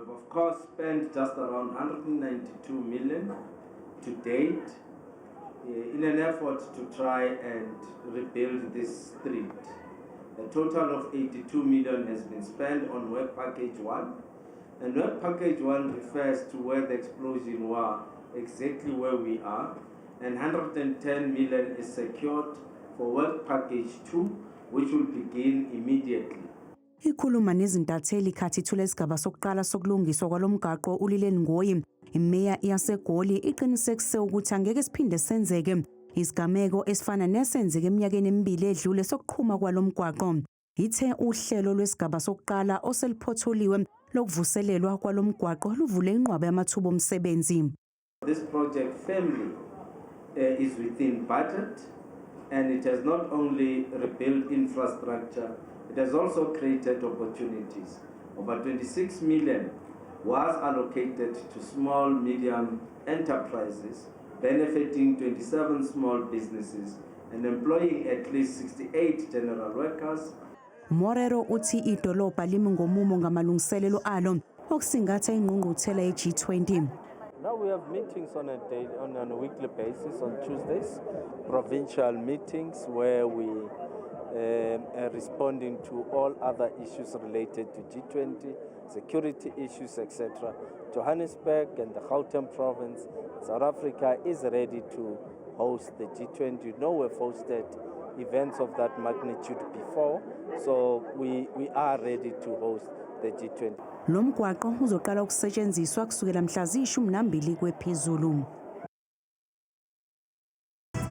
We've of course spent just around 192 million to date in an effort to try and rebuild this street. A total of 82 million has been spent on work package 1, and work package 1 refers to where the explosion was, exactly where we are, and 110 million is secured for work package 2, which will begin immediately. Ikhuluma nezintatheli khathi ithule isigaba sokuqala sokulungiswa kwalomgwaqo uLilian Ngoyi, Imeya yaseGoli iqinisekise ukuthi angeke siphinde senzeke isigameko esifana nesenzeke eminyakeni emibili edlule sokuqhuma kwalomgwaqo. Ithe uhlelo lwesigaba sokuqala oseliphothuliwe lokuvuselelwa kwalomgwaqo luvule inqwaba yamathuba omsebenzi. This project firmly is within budget, and it has not only rebuilt infrastructure, it has also created opportunities. Over 26 million was allocated to small, medium enterprises, benefiting 27 small businesses and employing at least 68 general workers. Morero uthi idolobha limi ngomumo ngamalungiselelo alo okusingatha ingqungquthela ye-G20. Now we have meetings on a weekly basis on Tuesdays, provincial meetings where we are responding to all other issues related to G20, security issues, etc. Johannesburg and the Gauteng province, South Africa is ready to host the G20. You know, we've hosted events of that magnitude before, so we are ready to host the G20. Lomgwaqo uzoqala ukusetshenziswa kusukela mhla ziyishumi nambili kwephezulu.